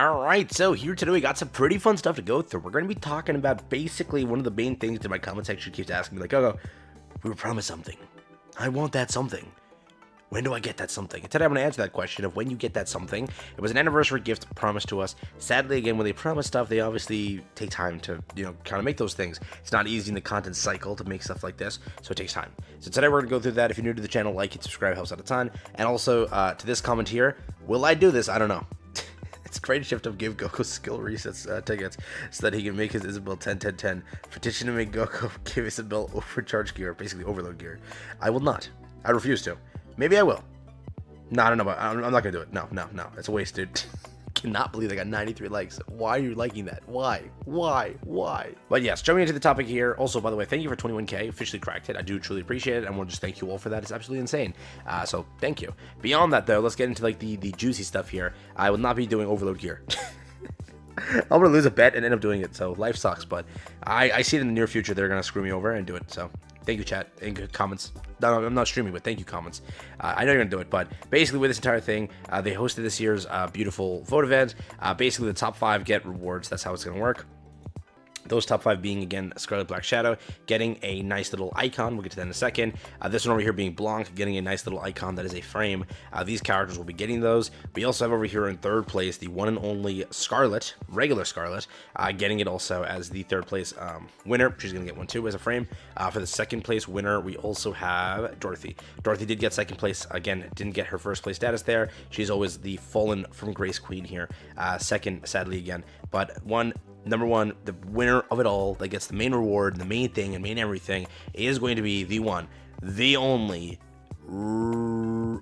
Alright, so here today we got some pretty fun stuff to go through. We're going to be talking about basically one of the main things that my comment section keeps asking me, like, oh, we were promised something. I want that something. When do I get that something? And today I'm going to answer that question of when you get that something. It was an anniversary gift promised to us. Sadly, again, when they promise stuff, they obviously take time to, kind of make those things. It's not easy in the content cycle to make stuff like this, so it takes time. So today we're going to go through that. If you're new to the channel, like and subscribe, helps out a ton. And also, to this comment here, will I do this? I don't know. It's a great shift of give Goku skill resets tickets so that he can make his Isabel 10-10-10. Petition to make Goku give Isabel overcharge gear, basically overload gear. I will not. I refuse to. Maybe I will. No, I don't know, but I'm not gonna do it. No. It's a waste, dude. Cannot believe I got 93 likes. Why are you liking that? Why? But yes, jumping into the topic here. Also, by the way, thank you for 21k. Officially cracked it. I do truly appreciate it. And we'll just thank you all for that. It's absolutely insane. So thank you. Beyond that, though, let's get into like the juicy stuff here. I will not be doing overload gear. I'm gonna lose a bet and end up doing it. So life sucks. But I see it in the near future. They're gonna screw me over and do it. So thank you, chat, and good comments. No, I'm not streaming, but thank you, comments. I know you're going to do it, but basically with this entire thing, they hosted this year's beautiful vote event. Basically, the top 5 get rewards. That's how it's going to work. Those top 5 being, again, Scarlet Black Shadow, getting a nice little icon. We'll get to that in a second. This one over here being Blanc, getting a nice little icon that is a frame. These characters will be getting those. We also have over here in third place the one and only Scarlet, regular Scarlet, getting it also as the third place winner. She's going to get one too as a frame. For the second place winner, we also have Dorothy. Dorothy did get second place. Again, didn't get her first place status there. She's always the fallen from Grace Queen here. Second, sadly, again. But number one, the winner of it all that gets the main reward, the main thing, and main everything is going to be the one, the only.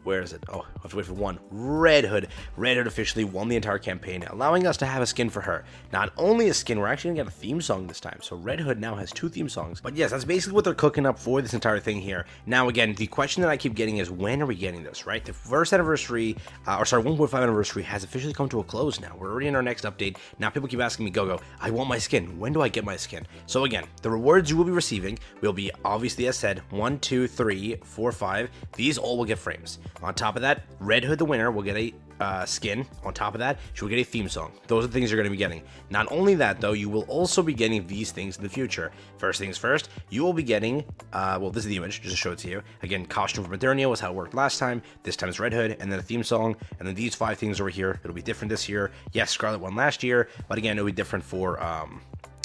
Where is it? Oh, I have to wait for one. Red Hood. Red Hood officially won the entire campaign, allowing us to have a skin for her. Not only a skin, we're actually gonna get a theme song this time. So Red Hood now has 2 theme songs. But yes, that's basically what they're cooking up for this entire thing here. Now, again, the question that I keep getting is, when are we getting this, right? The first anniversary, 1.5 anniversary has officially come to a close now. We're already in our next update. Now people keep asking me, Go, I want my skin. When do I get my skin? So again, the rewards you will be receiving will be, obviously, as said, 1, 2, 3, 4, 5. These all will get frames. On top of that, Red Hood the winner will get a skin. On top of that, she will get a theme song. Those are the things you're going to be getting. Not only that, though, you will also be getting these things in the future. First things first, you will be getting, well, this is the image, just to show it to you. Again, costume for Modernia was how it worked last time. This time it's Red Hood, and then a theme song, and then these 5 things over here. It'll be different this year. Yes, Scarlet won last year, but again, it'll be different for,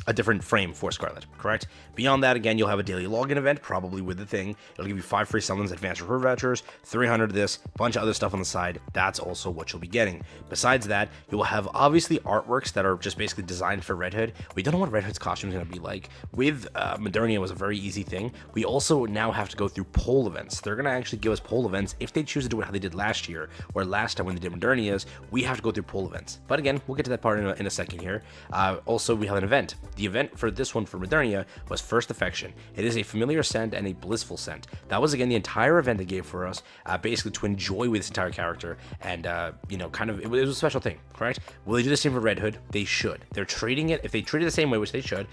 a different frame for Scarlet, correct? Beyond that, again, you'll have a daily login event, probably with the thing. It'll give you 5 free summons, advanced refer vouchers, 300 of this, bunch of other stuff on the side. That's also what you'll be getting. Besides that, you will have, obviously, artworks that are just basically designed for Red Hood. We don't know what Red Hood's costume is going to be like. With Modernia, it was a very easy thing. We also now have to go through poll events. They're going to actually give us poll events if they choose to do it how they did last year, or last time when they did Modernia's. We have to go through poll events. But again, we'll get to that part in a second here. Also, we have an event. The event for this one for Modernia was First Affection. It is a familiar scent and a blissful scent. That was, again, the entire event they gave for us, basically to enjoy with this entire character, and kind of, it was a special thing, correct? Will they do the same for Red Hood? They should. They're treating it, if they treat it the same way, which they should,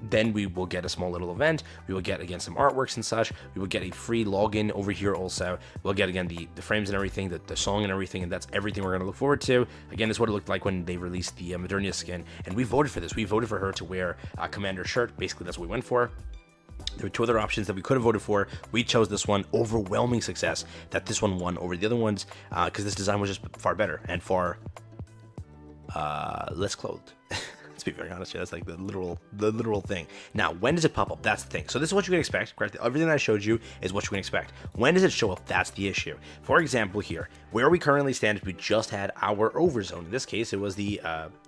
then we will get a small little event. We will get, again, some artworks and such. We will get a free login over here also. We'll get, again, the frames and everything, the song and everything, and that's everything we're going to look forward to. Again, this is what it looked like when they released the Modernia skin, and we voted for this. We voted for her to wear Commander shirt. Basically, that's what we went for. There were 2 other options that we could have voted for. We chose this one. Overwhelming success that this one won over the other ones, because this design was just far better and far less clothed. Let's be very honest here. That's like the literal thing. Now, when does it pop up? That's the thing. So this is what you can expect, correct? Everything that I showed you is what you can expect. When does it show up? That's the issue. For example, here, where we currently stand, we just had our overzone. In this case, it was the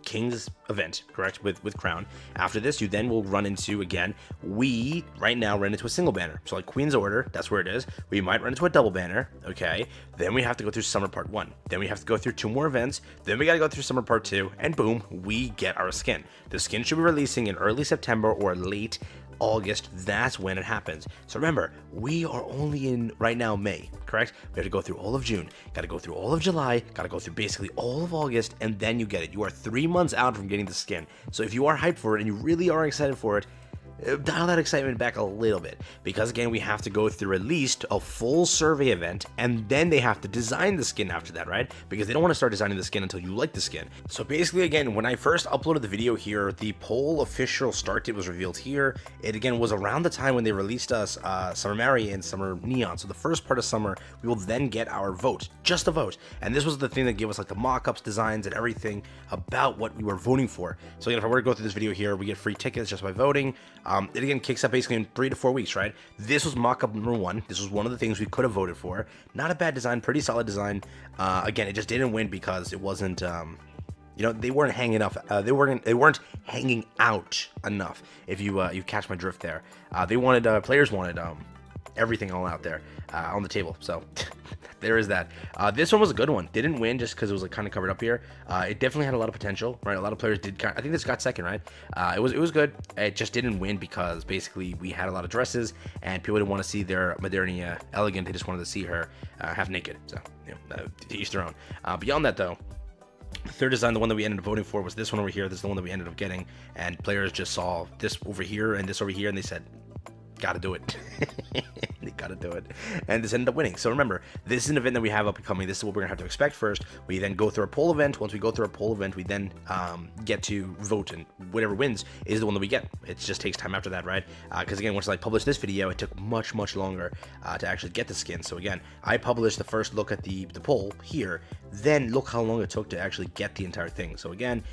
King's event, correct? With Crown. After this, you then will run into, again, we right now run into a single banner. So like Queen's Order, that's where it is. We might run into a double banner, okay? Then we have to go through Summer Part 1. Then we have to go through 2 more events. Then we got to go through Summer Part 2, and boom, we get our skin. The skin should be releasing in early September or late August. That's when it happens. So remember, we are only in right now May, correct? We have to go through all of June, got to go through all of July, got to go through basically all of August, and then you get it. You are 3 months out from getting the skin. So if you are hyped for it and you really are excited for it, dial that excitement back a little bit, because again, we have to go through at least a full survey event, and then they have to design the skin after that, right? Because they don't want to start designing the skin until you like the skin. So basically, again, when I first uploaded the video here, the poll official start date was revealed here. It again was around the time when they released us Summer Mary and Summer Neon. So the first part of summer, we will then get our vote, just a vote. And this was the thing that gave us like the mock-ups, designs, and everything about what we were voting for. So again, if I were to go through this video here, we get free tickets just by voting. It again kicks up basically in 3 to 4 weeks, right? This was mock-up number 1. This was one of the things we could have voted for. Not a bad design, pretty solid design. Again, it just didn't win because it wasn't, you know, they weren't hanging up. They weren't hanging out enough. If you catch my drift there, they wanted players wanted everything all out there on the table. So there is that. This one was a good one. Didn't win just because it was like kind of covered up here. It definitely had a lot of potential, right? A lot of players did. I think this got second, right? It was good. It just didn't win because basically we had a lot of dresses and people didn't want to see their Modernia elegant. They just wanted to see her half naked. So you know, to each their own. Beyond that though, the third design, the one that we ended up voting for, was this one over here. This is the one that we ended up getting, and players just saw this over here and this over here, and they said, gotta do it. They gotta do it, and this ended up winning. So remember, this is an event that we have up and coming. This is what we're gonna have to expect first. We then go through a poll event. Once we go through a poll event, we then get to vote, and whatever wins is the one that we get. It just takes time after that, right? Because again, once I published this video, it took much longer to actually get the skin. So again, I published the first look at the poll here, then look how long it took to actually get the entire thing. So again,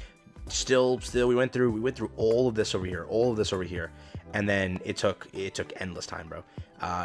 still we went through all of this over here, and then it took endless time, bro.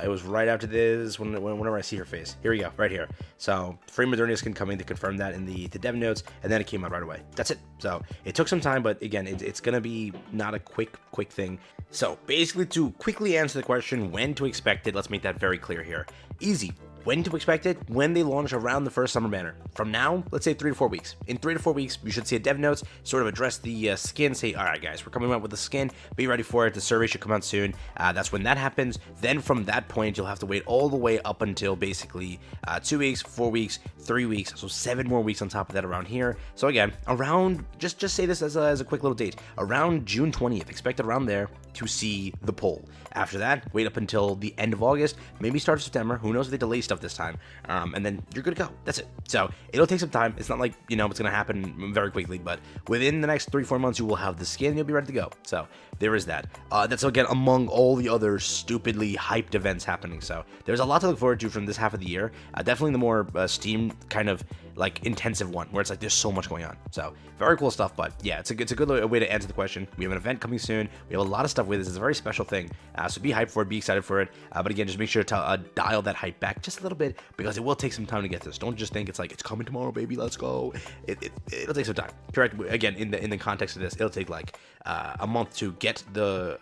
It was right after this whenever I see her face. Here we go, right here. So free Modernia skin coming, to confirm that in the dev notes, and then it came out right away. That's it. So it took some time, but again, it's gonna be not a quick thing. So basically, to quickly answer the question when to expect it, let's make that very clear here. Easy. When to expect it? When they launch around the first summer banner. From now, let's say 3 to 4 weeks. In 3 to 4 weeks, you should see a dev notes, sort of address the skin, say, all right, guys, we're coming out with the skin, be ready for it. The survey should come out soon. That's when that happens. Then from that point, you'll have to wait all the way up until basically 2 weeks, 4 weeks, 3 weeks, so 7 more weeks on top of that around here. So again, around, just say this as a quick little date, around June 20th, expect it around there to see the poll. After that, wait up until the end of August, maybe start of September. Who knows if they delay stuff this time, and then you're good to go. That's it. So it'll take some time. It's not like, you know, it's gonna happen very quickly, but within the next 3-4 months, you will have the skin. You'll be ready to go. So there is that. That's again among all the other stupidly hyped events happening. So there's a lot to look forward to from this half of the year. Definitely the more Steam kind of like intensive one, where it's like there's so much going on. So very cool stuff. But yeah, it's a good way to answer the question. We have an event coming soon. We have a lot of stuff with this. It's a very special thing. So be hyped for it. Be excited for it. But again, just make sure to dial that hype back just a little bit, because it will take some time to get this. Don't just think it's like it's coming tomorrow, baby. Let's go. It'll take some time. Correct. Again, in the context of this, it'll take like a month to get the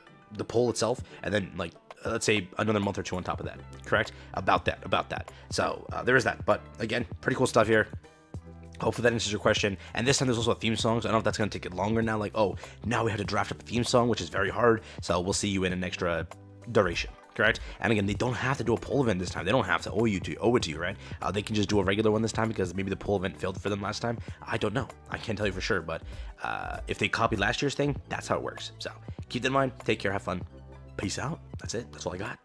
poll itself, and then like let's say another month or 2 on top of that. Correct. About that. So there is that. But again, pretty cool stuff here. Hopefully that answers your question. And this time there's also a theme song, so I don't know if that's going to take it longer now. Like, oh, now we have to draft up a theme song, which is very hard. So we'll see you in an extra duration. Correct. And again, they don't have to do a poll event this time. They don't have to owe it to you, right? They can just do a regular one this time because maybe the poll event failed for them last time. I don't know. I can't tell you for sure, but if they copied last year's thing, that's how it works. So keep that in mind. Take care. Have fun. Peace out. That's it. That's all I got.